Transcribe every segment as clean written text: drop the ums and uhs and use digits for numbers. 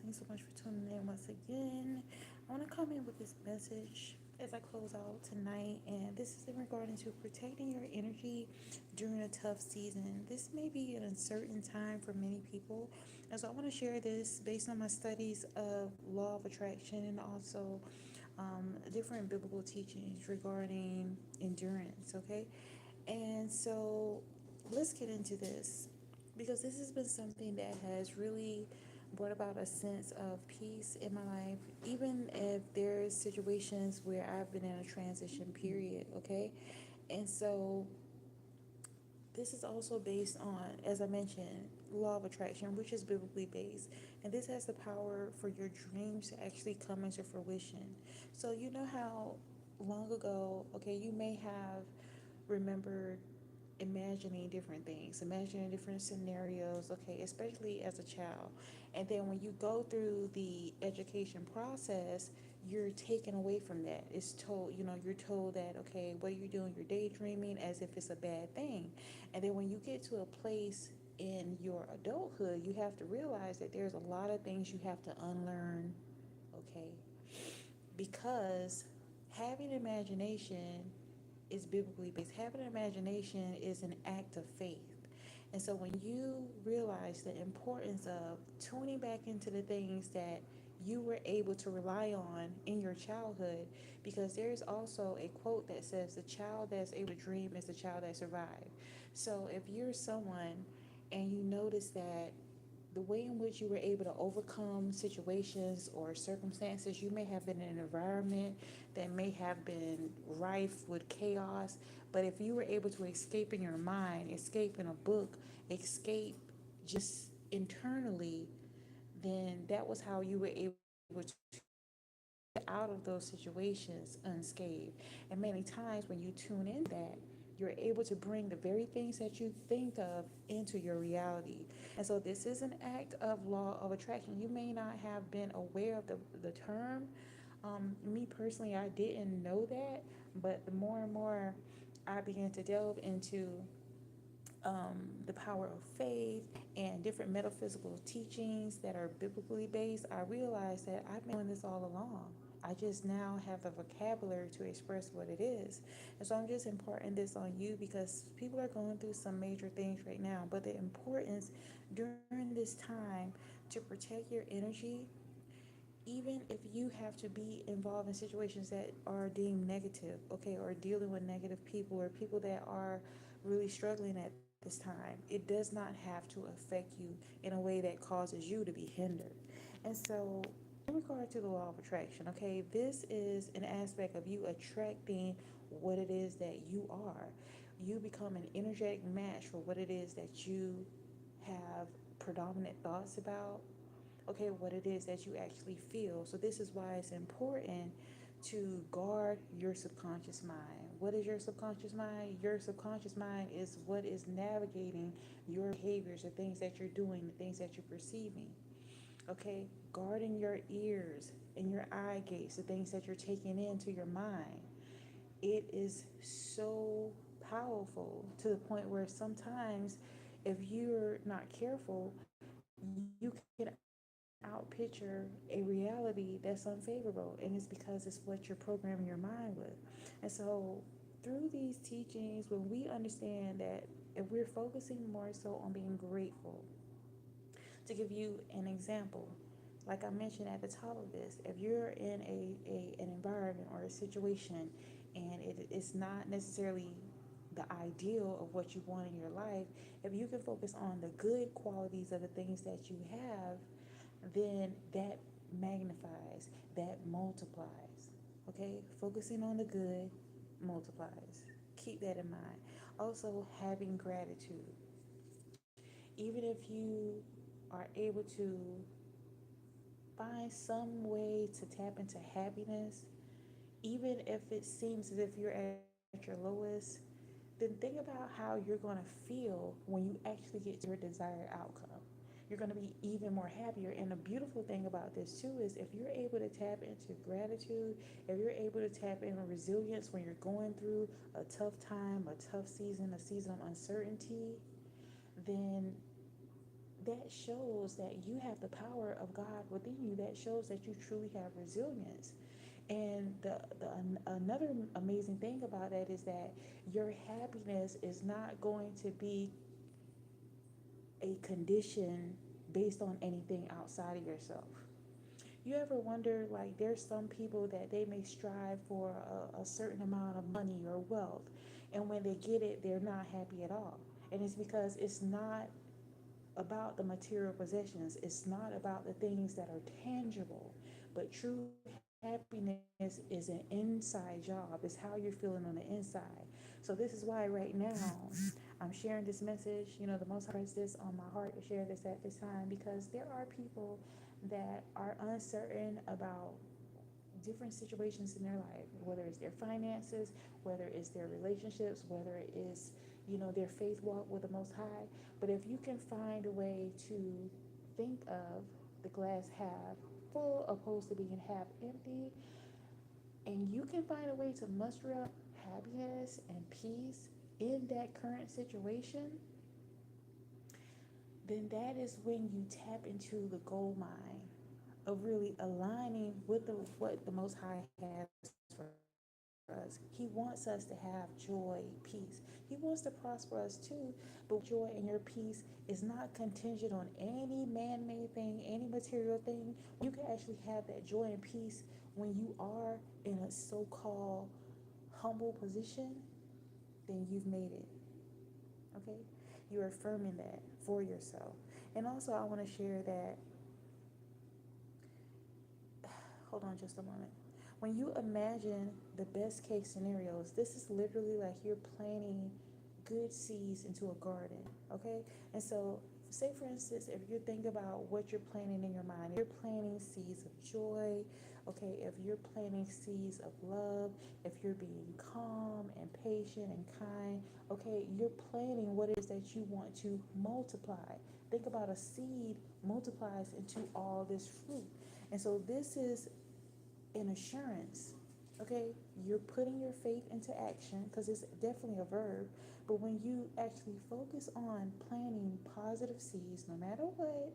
Thanks so much for tuning in once again. I want to come in with this message as I close out tonight, and this is in regarding to protecting your energy during a tough season. This may be an uncertain time for many people, and so I want to share this based on my studies of law of attraction and also different biblical teachings regarding endurance. Okay, and so let's get into this because this has been something that has really brought about a sense of peace in my life, even if there's situations where I've been in a transition period, okay? And so this is also based on, as I mentioned, law of attraction, which is biblically based. And this has the power for your dreams to actually come into fruition. So you know how long ago, okay, you may have remembered imagining different things, imagining different scenarios, okay, especially as a child. And then when you go through the education process, you're taken away from that. It's told, you're told that, okay, what are you doing? You're daydreaming as if it's a bad thing. And then when you get to a place in your adulthood, you have to realize that there's a lot of things you have to unlearn, okay? Because having imagination is biblically based. Having an imagination is an act of faith. And so when you realize the importance of tuning back into the things that you were able to rely on in your childhood, because there's also a quote that says, the child that's able to dream is the child that survived. So if you're someone and you notice that the way in which you were able to overcome situations or circumstances, you may have been in an environment that may have been rife with chaos, but if you were able to escape in your mind, escape in a book, escape just internally, then that was how you were able to get out of those situations unscathed. And many times when you tune in that, you're able to bring the very things that you think of into your reality. And so this is an act of law of attraction. You may not have been aware of the term. Me personally, I didn't know that, but the more and more I began to delve into the power of faith and different metaphysical teachings that are biblically based, I realized that I've been doing this all along. I just now have the vocabulary to express what it is. And so I'm just imparting this on you because people are going through some major things right now. But the importance during this time to protect your energy, even if you have to be involved in situations that are deemed negative, okay, or dealing with negative people or people that are really struggling at this time, it does not have to affect you in a way that causes you to be hindered. And so, in regard to the law of attraction, okay, this is an aspect of you attracting what it is that you are. You become an energetic match for what it is that you have predominant thoughts about, okay, what it is that you actually feel. So this is why it's important to guard your subconscious mind. What is your subconscious mind? Your subconscious mind is what is navigating your behaviors, the things that you're doing, the things that you're perceiving. Okay, guarding your ears and your eye gates, the things that you're taking into your mind. It is so powerful to the point where sometimes if you're not careful, you can outpicture a reality that's unfavorable, and it's because it's what you're programming your mind with. And so through these teachings, when we understand that if we're focusing more so on being grateful, to give you an example, like I mentioned at the top of this, if you're in an environment or a situation and it's not necessarily the ideal of what you want in your life, if you can focus on the good qualities of the things that you have, then that magnifies, that multiplies. Okay? Focusing on the good multiplies. Keep that in mind. Also, having gratitude. Even if you are able to find some way to tap into happiness, even if it seems as if you're at your lowest, then think about how you're going to feel when you actually get to your desired outcome. You're going to be even more happier. And the beautiful thing about this too is if you're able to tap into gratitude, if you're able to tap into resilience when you're going through a tough time, a tough season, a season of uncertainty, then that shows that you have the power of God within you. That shows that you truly have resilience. And another amazing thing about that is that your happiness is not going to be a condition based on anything outside of yourself. You ever wonder, like, there's some people that they may strive for a certain amount of money or wealth, and when they get it, they're not happy at all. And it's because it's not about the material possessions, it's not about the things that are tangible, but true happiness is an inside job. It's how you're feeling on the inside. So this is why right now I'm sharing this message. You know, the Most High pressed this on my heart to share this at this time, because there are people that are uncertain about different situations in their life, whether it's their finances, whether it's their relationships, whether it is, their faith walk with the Most High. But if you can find a way to think of the glass half full opposed to being half empty, and you can find a way to muster up happiness and peace in that current situation, then that is when you tap into the gold mine of really aligning with what the Most High has for us. He wants us to have joy, peace. He wants to prosper us too, but your joy and your peace is not contingent on any man-made thing, any material thing. You can actually have that joy and peace when you are in a so-called humble position, then you've made it. Okay? You're affirming that for yourself. And also, I want to share that, hold on just a moment. When you imagine the best case scenarios, this is literally like you're planting good seeds into a garden, okay? And so, say for instance, if you think about what you're planting in your mind, you're planting seeds of joy, okay? If you're planting seeds of love, if you're being calm and patient and kind, okay, you're planting what it is that you want to multiply. Think about a seed multiplies into all this fruit. And so this is an assurance. Okay, you're putting your faith into action, because it's definitely a verb. But when you actually focus on planting positive seeds, no matter what,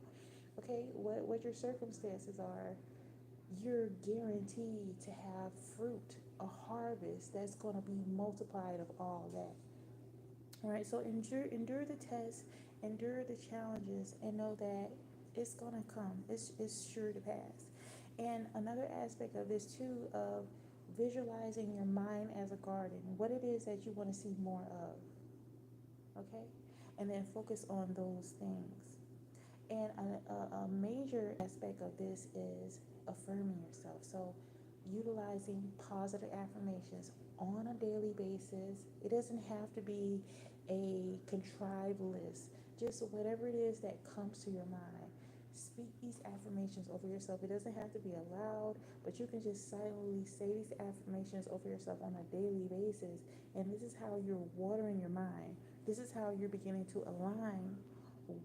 okay, what your circumstances are, you're guaranteed to have fruit, a harvest that's going to be multiplied of all that. All right, so endure the test, endure the challenges, and know that it's gonna come. It's sure to pass. And another aspect of this too, of visualizing your mind as a garden, what it is that you want to see more of, okay, and then focus on those things. And a major aspect of this is affirming yourself. So, utilizing positive affirmations on a daily basis. It doesn't have to be a contrived list, just whatever it is that comes to your mind. Speak these affirmations over yourself. It doesn't have to be aloud, but you can just silently say these affirmations over yourself on a daily basis. And this is how you're watering your mind. This is how you're beginning to align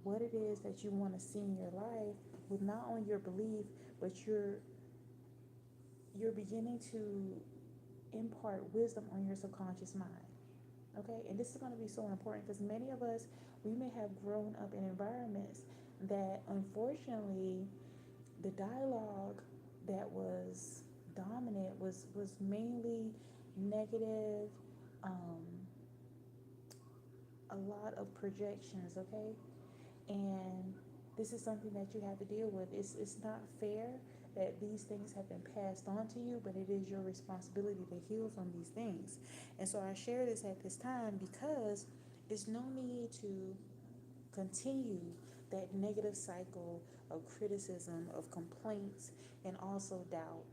what it is that you want to see in your life with not only your belief, but you're beginning to impart wisdom on your subconscious mind. Okay, and this is going to be so important, because many of us, we may have grown up in environments that unfortunately the dialogue that was dominant was mainly negative, um, a lot of projections. Okay, and this is something that you have to deal with. It's not fair that these things have been passed on to you, but it is your responsibility to heal from these things. And so I share this at this time because there's no need to continue that negative cycle of criticism, of complaints, and also doubt.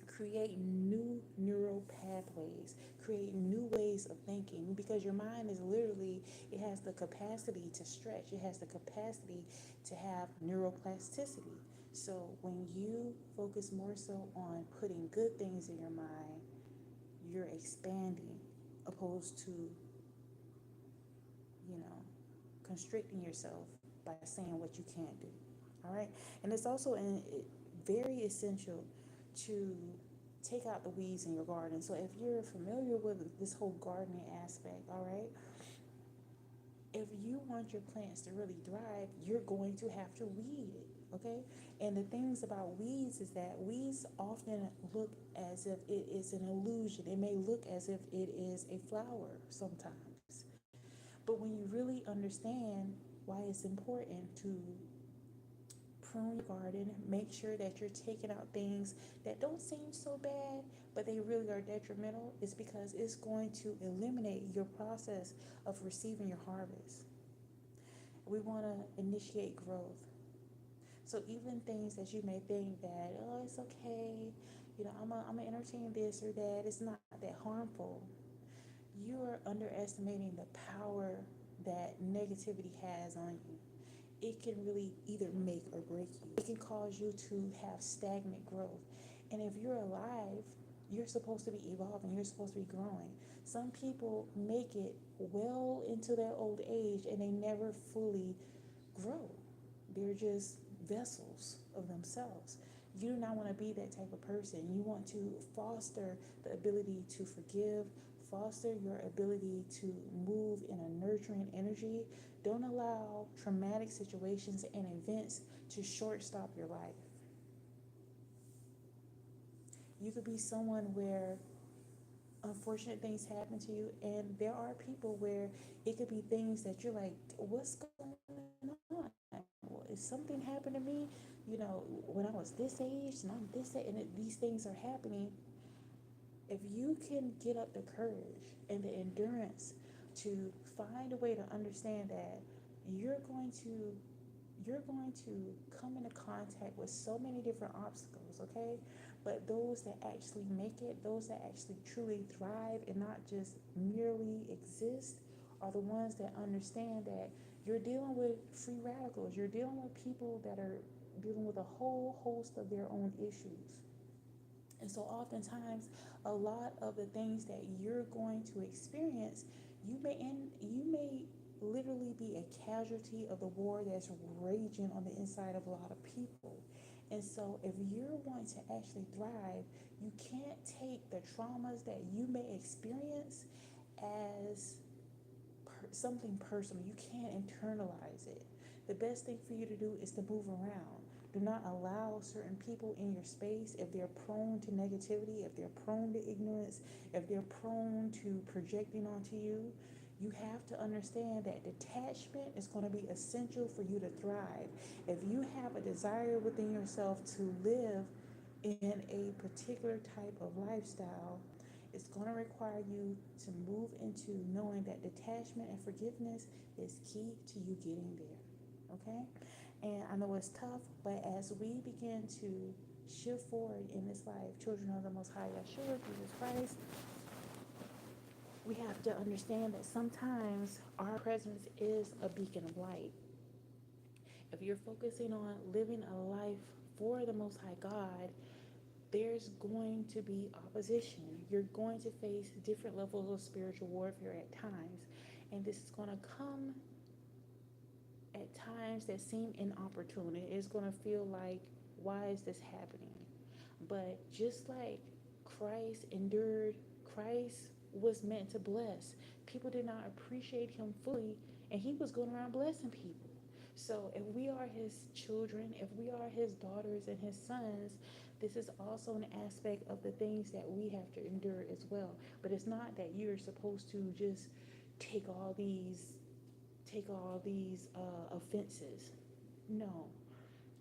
Create new neural pathways, create new ways of thinking, because your mind is literally, it has the capacity to stretch, it has the capacity to have neuroplasticity. So when you focus more so on putting good things in your mind, you're expanding, opposed to, you know, constricting yourself by saying what you can't do. All right. And it's also very essential to take out the weeds in your garden. So if you're familiar with this whole gardening aspect, all right, If you want your plants to really thrive, you're going to have to weed it, okay? And the things about weeds is that weeds often look as if it is an illusion. It may look as if it is a flower sometimes. But when you really understand why it's important to prune your garden, make sure that you're taking out things that don't seem so bad, but they really are detrimental, is because it's going to eliminate your process of receiving your harvest. We want to initiate growth. So even things that you may think that, oh, it's okay, I'm gonna entertain this or that, it's not that harmful. You are underestimating the power that negativity has on you. It can really either make or break you. It can cause you to have stagnant growth. And if you're alive, you're supposed to be evolving, you're supposed to be growing. Some people make it well into their old age and they never fully grow. They're just vessels of themselves. You do not want to be that type of person. You want to foster the ability to forgive, foster your ability to move in a nurturing energy. Don't allow traumatic situations and events to shortstop your life. You could be someone where unfortunate things happen to you, and there are people where it could be things that you're like, what's going on? Well, if something happened to me, when I was this age and I'm this age, and these things are happening, if you can get up the courage and the endurance to find a way to understand that you're going to you're going to come into contact with so many different obstacles, okay? But those that actually make it, those that actually truly thrive and not just merely exist, are the ones that understand that you're dealing with free radicals. You're dealing with people that are dealing with a whole host of their own issues. And so oftentimes a lot of the things that you're going to experience, you may literally be a casualty of the war that's raging on the inside of a lot of people. And so if you're wanting to actually thrive, you can't take the traumas that you may experience as something personal. You can't internalize it. The best thing for you to do is to move around. Do not allow certain people in your space, if they're prone to negativity, if they're prone to ignorance, if they're prone to projecting onto you. You have to understand that detachment is going to be essential for you to thrive. If you have a desire within yourself to live in a particular type of lifestyle, it's going to require you to move into knowing that detachment and forgiveness is key to you getting there. Okay? And I know it's tough, but as we begin to shift forward in this life, children of the Most High Yeshua, Jesus Christ, we have to understand that sometimes our presence is a beacon of light. If you're focusing on living a life for the Most High God, there's going to be opposition. You're going to face different levels of spiritual warfare at times. And this is going to come at times that seem inopportune. It's going to feel like, why is this happening? But just like Christ endured, Christ was meant to bless. People did not appreciate him fully, and he was going around blessing people. So if we are his children, if we are his daughters and his sons, this is also an aspect of the things that we have to endure as well. But it's not that you're supposed to just take all these offenses. No.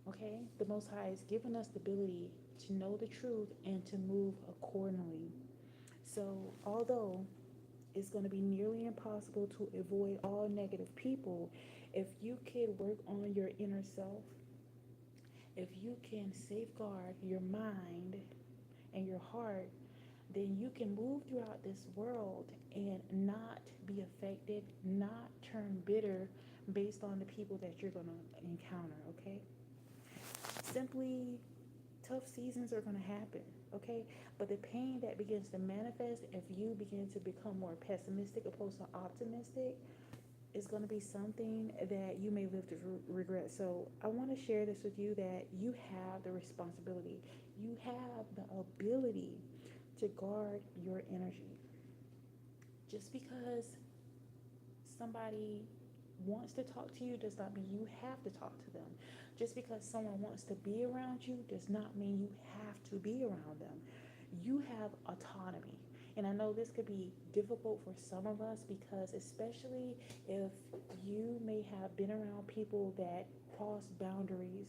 Okay? The Most High has given us the ability to know the truth and to move accordingly. So, although it's going to be nearly impossible to avoid all negative people, if you can work on your inner self, if you can safeguard your mind and your heart, then you can move throughout this world and not be affected, not turn bitter based on the people that you're going to encounter, okay? Simply, tough seasons are going to happen, okay? But the pain that begins to manifest if you begin to become more pessimistic opposed to optimistic is going to be something that you may live to regret. So I want to share this with you, that you have the responsibility, you have the ability to guard your energy. Just because somebody wants to talk to you does not mean you have to talk to them. Just because someone wants to be around you does not mean you have to be around them. You have autonomy. And I know this could be difficult for some of us because, especially if you may have been around people that cross boundaries,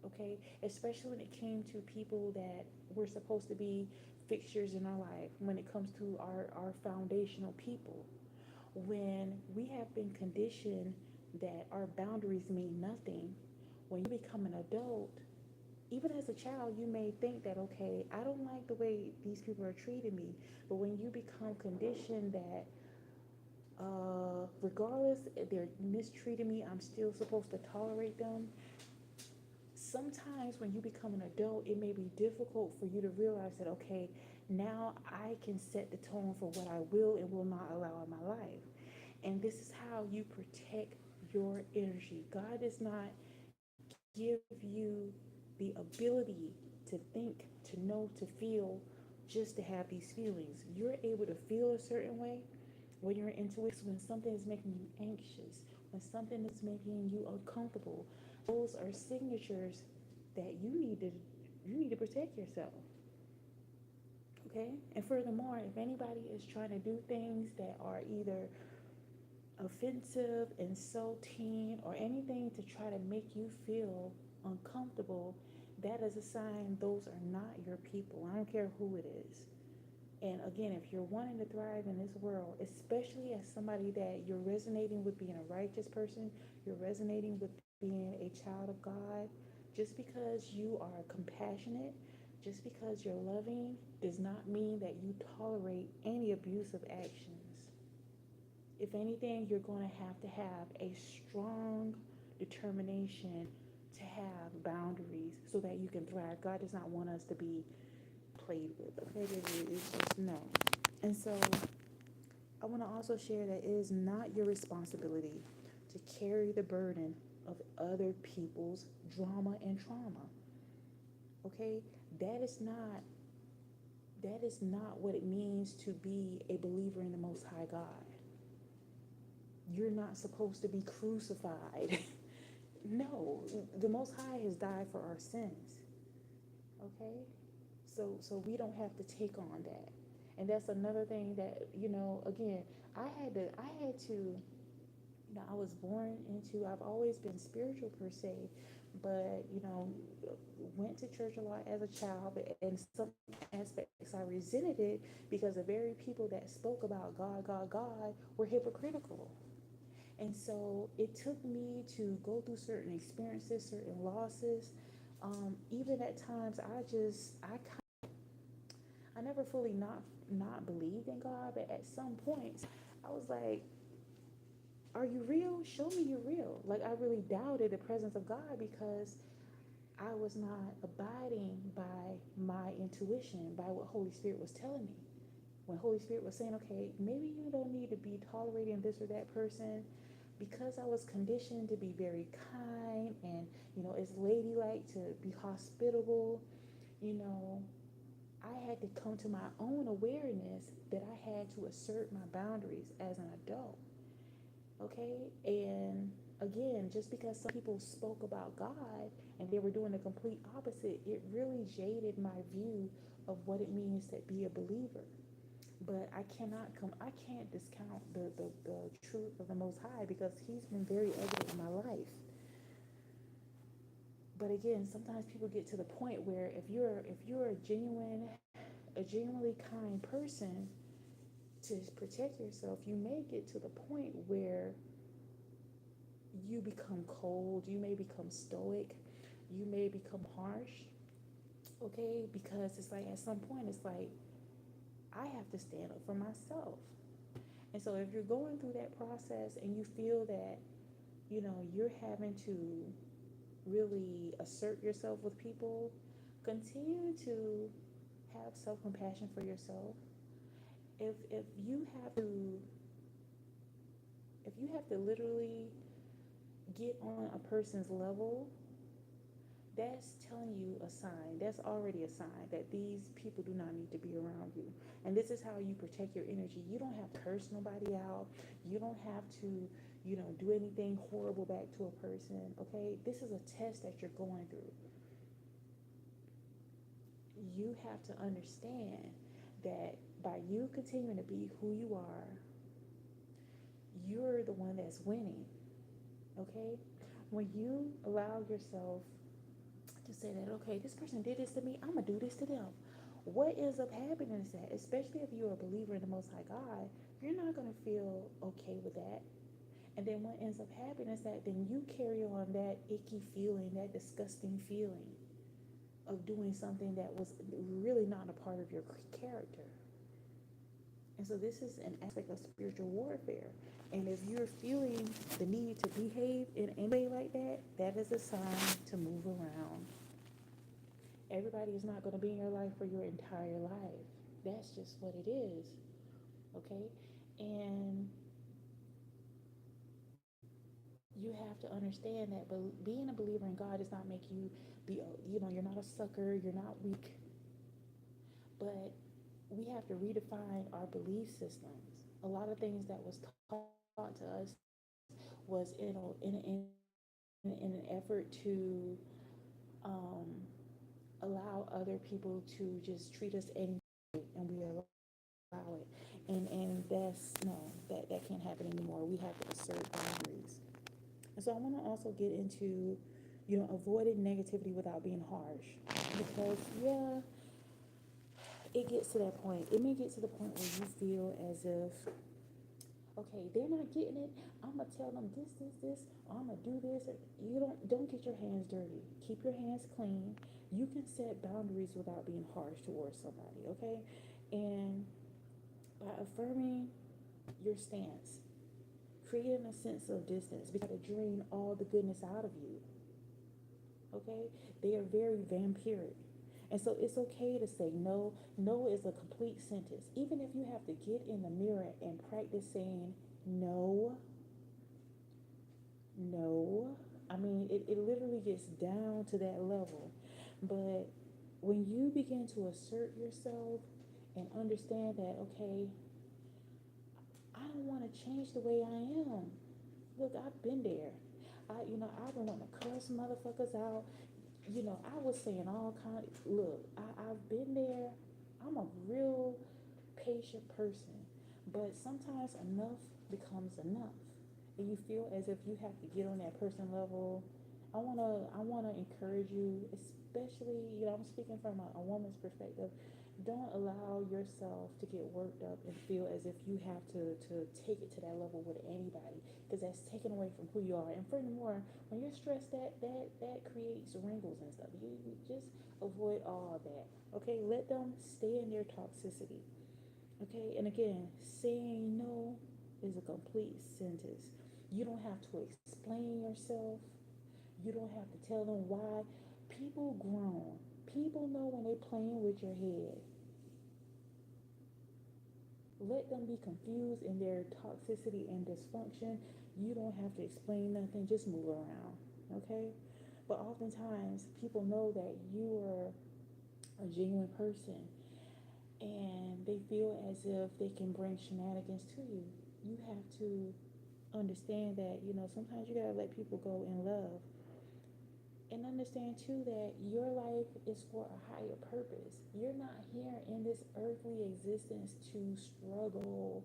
okay? Especially when it came to people that were supposed to be fixtures in our life, when it comes to our foundational people. When we have been conditioned that our boundaries mean nothing, when you become an adult, even as a child, you may think that, okay, I don't like the way these people are treating me. But when you become conditioned that, regardless if they're mistreating me, I'm still supposed to tolerate them. Sometimes when you become an adult, it may be difficult for you to realize that, okay, now I can set the tone for what I will and will not allow in my life. And this is how you protect your energy. God does not give you the ability to think, to know, to feel just to have these feelings. You're able to feel a certain way when you're intuitive, when something is making you anxious, when something is making you uncomfortable. Those are signatures that you need to protect yourself. Okay? And furthermore, if anybody is trying to do things that are either offensive, insulting, or anything to try to make you feel uncomfortable, that is a sign those are not your people. I don't care who it is. And again, if you're wanting to thrive in this world, especially as somebody that you're resonating with being a righteous person, you're resonating with being a child of God, just because you are compassionate, just because you're loving, does not mean that you tolerate any abusive actions. If anything, you're going to have a strong determination to have boundaries so that you can thrive. God does not want us to be played with. Okay, it's just no. And so I want to also share that it is not your responsibility to carry the burden of other people's drama and trauma. Okay, that is not what it means to be a believer in the Most High God. You're not supposed to be crucified. No, the Most High has died for our sins. Okay, so we don't have to take on that. And that's another thing that, again, I was born into, I've always been spiritual per se, but went to church a lot as a child, but in some aspects I resented it because the very people that spoke about God, God, God were hypocritical. And so it took me to go through certain experiences, certain losses. Even at times, I never fully not believed in God, but at some points, I was like, "Are you real? Show me you're real." Like I really doubted the presence of God because I was not abiding by my intuition, by what Holy Spirit was telling me. When Holy Spirit was saying, okay, maybe you don't need to be tolerating this or that person, because I was conditioned to be very kind and, it's ladylike to be hospitable, you know, I had to come to my own awareness that I had to assert my boundaries as an adult. Okay? And again, just because some people spoke about God and they were doing the complete opposite, it really jaded my view of what it means to be a believer. But I can't discount the truth of the Most High because He's been very evident in my life. But again, sometimes people get to the point where if you're a genuinely kind person, to protect yourself, you may get to the point where you become cold, you may become stoic, you may become harsh, okay? Because it's like at some point, it's like, I have to stand up for myself. And so if you're going through that process and you feel that, you're having to really assert yourself with people, continue to have self compassion for yourself. If you have to literally get on a person's level, that's telling you a sign. That's already a sign that these people do not need to be around you. And this is how you protect your energy. You don't have to curse nobody out. You don't have to, do anything horrible back to a person. Okay, this is a test that you're going through. You have to understand that by you continuing to be who you are, you're the one that's winning. Okay, when you allow yourself to say that, okay, this person did this to me, I'm gonna do this to them. What ends up happening is that, especially if you're a believer in the Most High God, you're not gonna feel okay with that. And then what ends up happening is that then you carry on that icky feeling, that disgusting feeling of doing something that was really not a part of your character. And so this is an aspect of spiritual warfare. And if you're feeling the need to behave in any way like that, that is a sign to move around. Everybody is not going to be in your life for your entire life. That's just what it is. Okay? And you have to understand that being a believer in God does not make you you're not a sucker, you're not weak. But we have to redefine our belief systems. A lot of things that was taught to us was in an effort to um, allow other people to just treat us any way, and we allow it. And that's no, that can't happen anymore. We have to assert boundaries. And so I want to also get into, avoiding negativity without being harsh. Because, yeah, it gets to that point. It may get to the point where you feel as if, okay, they're not getting it. I'm gonna tell them this. I'm gonna do this. You don't get your hands dirty. Keep your hands clean. You can set boundaries without being harsh towards somebody, okay? And by affirming your stance, creating a sense of distance, because to drain all the goodness out of you. Okay? They are very vampiric. And so it's okay to say no. No is a complete sentence. Even if you have to get in the mirror and practice saying no, no. I mean, it literally gets down to that level. But when you begin to assert yourself and understand that, okay, I don't want to change the way I am. Look, I've been there. I've been wanting to cuss motherfuckers out. I was saying all kind. Look, I've been there. I'm a real patient person, but sometimes enough becomes enough, and you feel as if you have to get on that person level. I wanna encourage you, especially I'm speaking from a woman's perspective. Don't allow yourself to get worked up and feel as if you have to take it to that level with anybody, because that's taken away from who you are. And furthermore, when you're stressed, that creates wrinkles and stuff. You just avoid all of that. Okay, let them stay in their toxicity. Okay, and again, saying no is a complete sentence. You don't have to explain yourself. You don't have to tell them why. People grown. People know when they're playing with your head. Let them be confused in their toxicity and dysfunction. You don't have to explain nothing. Just move around. Okay? But oftentimes, people know that you are a genuine person, and they feel as if they can bring shenanigans to you. You have to understand that, sometimes you gotta let people go in love. And understand too that your life is for a higher purpose. You're not here in this earthly existence to struggle,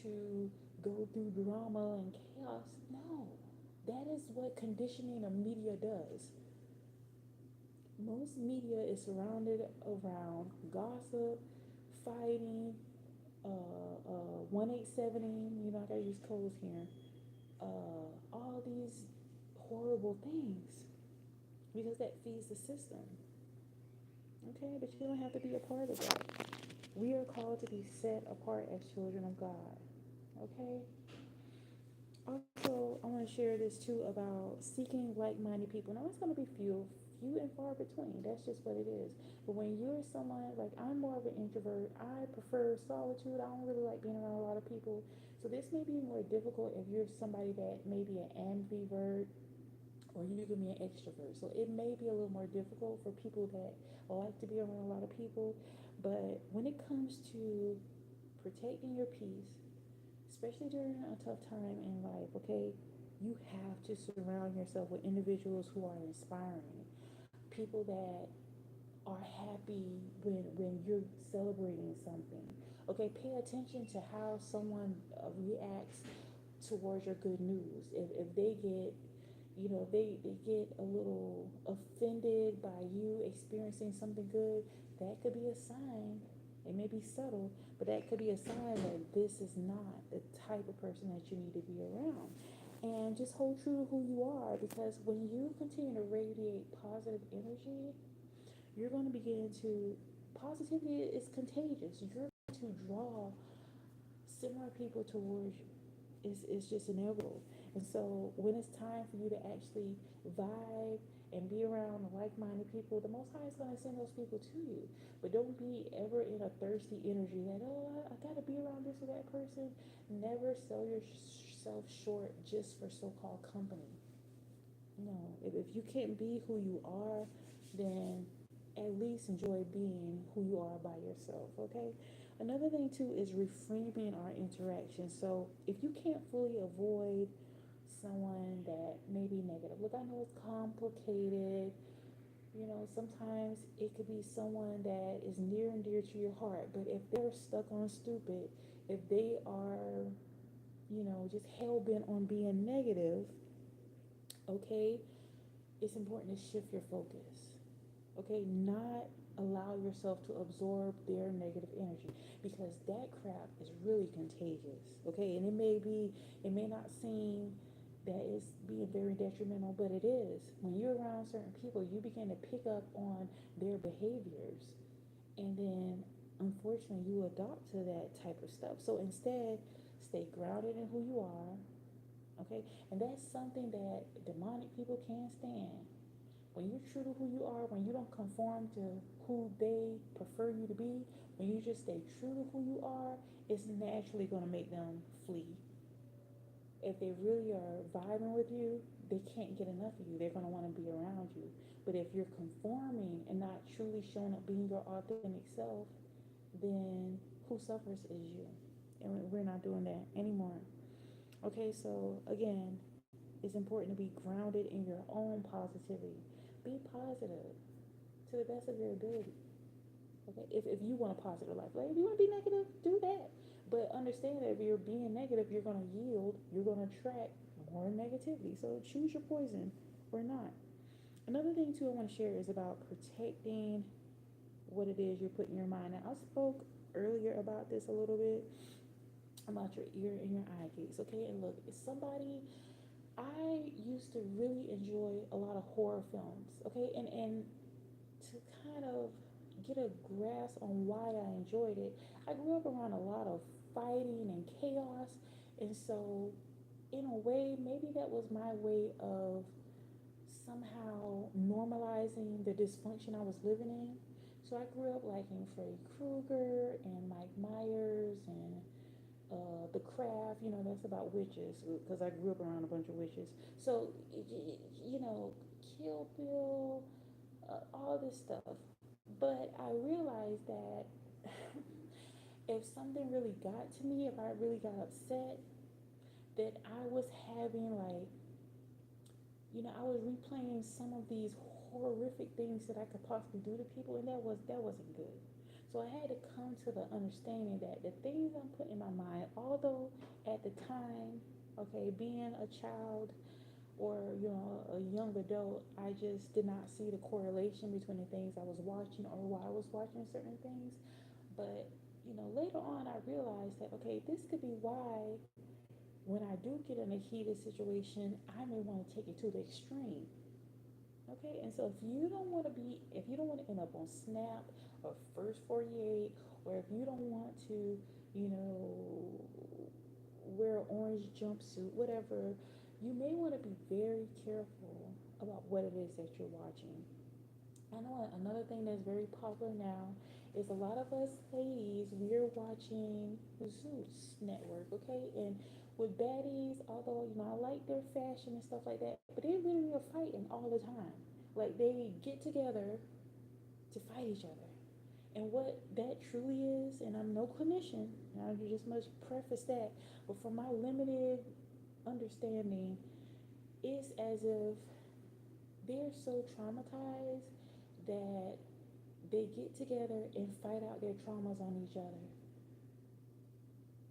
to go through drama and chaos. No, that is what conditioning of media does. Most media is surrounded around gossip, fighting, 187ing, I gotta use codes here, all these horrible things, because that feeds the system. Okay, but you don't have to be a part of that. We are called to be set apart as children of God. Okay? Also, I want to share this too about seeking like-minded people. Now, it's going to be few and far between. That's just what it is. But when you're someone, like, I'm more of an introvert, I prefer solitude. I don't really like being around a lot of people. So this may be more difficult if you're somebody that may be an ambivert, or you can be an extrovert. So it may be a little more difficult for people that like to be around a lot of people. But when it comes to protecting your peace, especially during a tough time in life, okay? You have to surround yourself with individuals who are inspiring, people that are happy when you're celebrating something. Okay, pay attention to how someone reacts towards your good news. If they get, they get a little offended by you experiencing something good, that could be a sign. It may be subtle, but that could be a sign that this is not the type of person that you need to be around. And just hold true to who you are, because when you continue to radiate positive energy, you're going to begin to, positivity is contagious. You're going to draw similar people towards you. It's just inevitable. And so when it's time for you to actually vibe and be around like-minded people, the Most High is going to send those people to you. But don't be ever in a thirsty energy that, oh, I got to be around this or that person. Never sell yourself short just for so-called company. No, if you can't be who you are, then at least enjoy being who you are by yourself, okay? Another thing too is reframing our interaction. So if you can't fully avoid someone that may be negative, look, I know it's complicated. Sometimes it could be someone that is near and dear to your heart, but if they're stuck on stupid, if they are, just hell bent on being negative, okay, it's important to shift your focus. Okay, not allow yourself to absorb their negative energy, because that crap is really contagious. Okay, and it may not seem that it's being very detrimental, but it is. When you're around certain people, you begin to pick up on their behaviors, and then unfortunately you adopt to that type of stuff. So instead, stay grounded in who you are. Okay, and that's something that demonic people can't stand. When you're true to who you are, when you don't conform to who they prefer you to be, when you just stay true to who you are, it's naturally going to make them flee. If they really are vibing with you, they can't get enough of you. They're going to want to be around you. But if you're conforming and not truly showing up being your authentic self, then who suffers is you. And we're not doing that anymore. Okay, so again, it's important to be grounded in your own positivity. Be positive to the best of your ability. Okay, if you want a positive life, like if you want to be negative, do that. But understand that if you're being negative, you're going to yield, you're going to attract more negativity. So choose your poison or not. Another thing too I want to share is about protecting what it is you're putting in your mind. Now I spoke earlier about this a little bit, about your ear and your eye gates. Okay, and look, if somebody, I used to really enjoy a lot of horror films, okay? And to kind of get a grasp on why I enjoyed it, I grew up around a lot of fighting and chaos. And so, in a way, maybe that was my way of somehow normalizing the dysfunction I was living in. So I grew up liking Freddy Krueger and Mike Myers and the Craft. That's about witches, because I grew up around a bunch of witches. So, Kill Bill, all this stuff. But I realized that if something really got to me, if I really got upset, that I was having like, I was replaying some of these horrific things that I could possibly do to people, and that wasn't good. So I had to come to the understanding that the things I'm putting in my mind, although at the time, okay, being a child or a young adult, I just did not see the correlation between the things I was watching or why I was watching certain things. But later on, I realized that, okay, this could be why when I do get in a heated situation, I may want to take it to the extreme. Okay, and so if you don't want to end up on Snap or First 48, or if you don't want to, you know, wear an orange jumpsuit, whatever, you may want to be very careful about what it is that you're watching. I know another thing that's very popular now is a lot of us ladies, we're watching the Zeus network, okay? And with baddies, although, I like their fashion and stuff like that, but they literally are fighting all the time. Like they get together to fight each other. And what that truly is, and I'm no clinician, I just must preface that, but from my limited understanding, it's as if they're so traumatized that they get together and fight out their traumas on each other.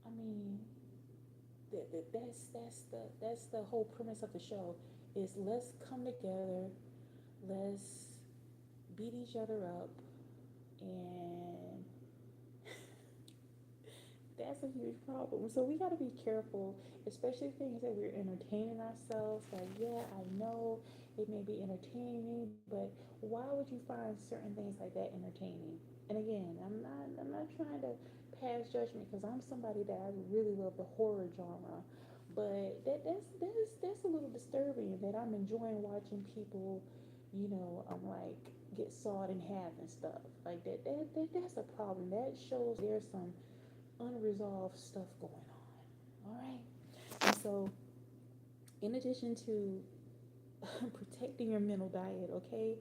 I mean, that's the whole premise of the show. Is let's come together, let's beat each other up, and that's a huge problem. So we got to be careful, especially things that we're entertaining ourselves. Like, yeah, I know it may be entertaining, but why would you find certain things like that entertaining? And again, I'm not trying to pass judgment because I'm somebody that I really love the horror genre. But that's a little disturbing that I'm enjoying watching people, I'm like get sawed in half and stuff like that's a problem. That shows there's some unresolved stuff going on. All right. And so, in addition to protecting your mental diet, okay,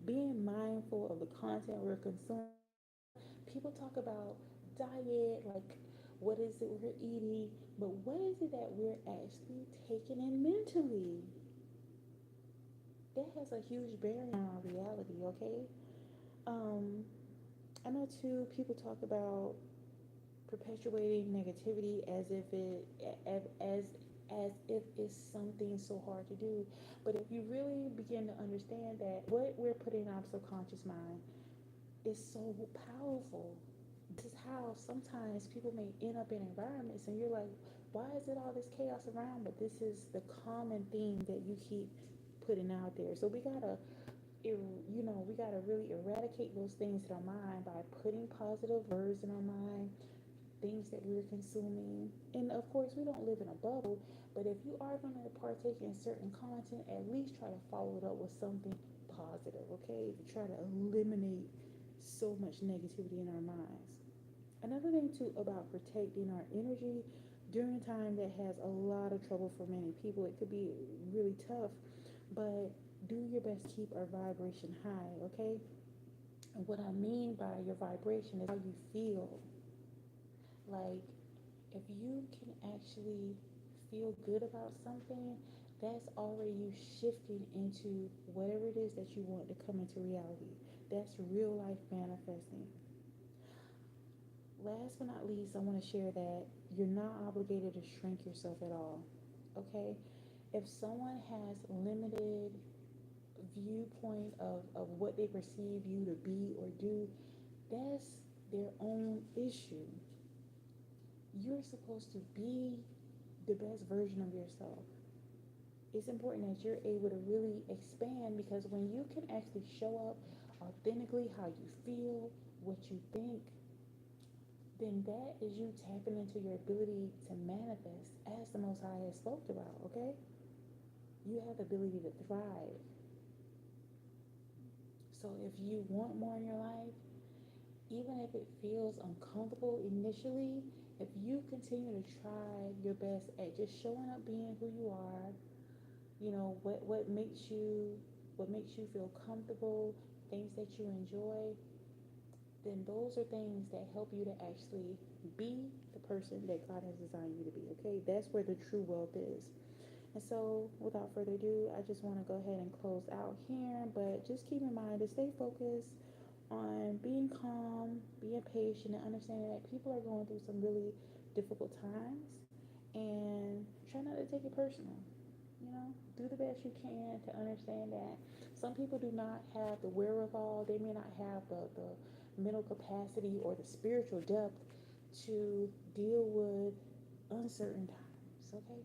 being mindful of the content we're consuming. People talk about diet, like what is it we're eating, but what is it that we're actually taking in mentally? That has a huge bearing on our reality, okay? Um, I know too, people talk about perpetuating negativity as if as if it's something so hard to do. But if you really begin to understand that what we're putting in our subconscious mind is so powerful. This is how sometimes people may end up in environments and you're like, why is it all this chaos around? But this is the common theme that you keep putting out there. So we gotta really eradicate those things in our mind by putting positive words in our mind, things that we're consuming. And of course, we don't live in a bubble, but if you are going to partake in certain content, at least try to follow it up with something positive, okay? To try to eliminate so much negativity in our minds. Another thing, too, about protecting our energy during a time that has a lot of trouble for many people, it could be really tough, but do your best to keep our vibration high, okay? And what I mean by your vibration is how you feel. Like, if you can actually feel good about something, that's already you shifting into whatever it is that you want to come into reality. That's real life manifesting. Last but not least, I want to share that you're not obligated to shrink yourself at all. Okay? If someone has limited viewpoint of what they perceive you to be or do, that's their own issue. You're supposed to be the best version of yourself. It's important that you're able to really expand because when you can actually show up authentically how you feel, what you think, then that is you tapping into your ability to manifest as the Most High has spoke about, okay? You have the ability to thrive. So if you want more in your life, even if it feels uncomfortable initially, if you continue to try your best at just showing up being who you are, what makes you feel comfortable, things that you enjoy, then those are things that help you to actually be the person that God has designed you to be. Okay, that's where the true wealth is. And so, without further ado, I just want to go ahead and close out here. But just keep in mind to stay focused on being calm, being patient, and understanding that people are going through some really difficult times. And try not to take it personal. Do the best you can to understand that some people do not have the wherewithal, they may not have the mental capacity or the spiritual depth to deal with uncertain times, okay?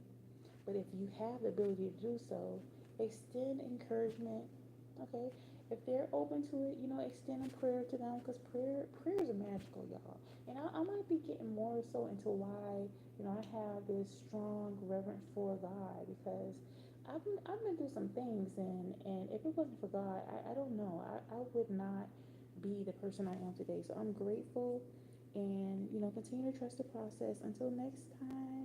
But if you have the ability to do so, extend encouragement, okay? If they're open to it, extend a prayer to them because prayers are magical, y'all. And I might be getting more so into why, I have this strong reverence for God because I've been through some things and if it wasn't for God, I don't know. I would not be the person I am today. So I'm grateful and continue to trust the process. Until next time.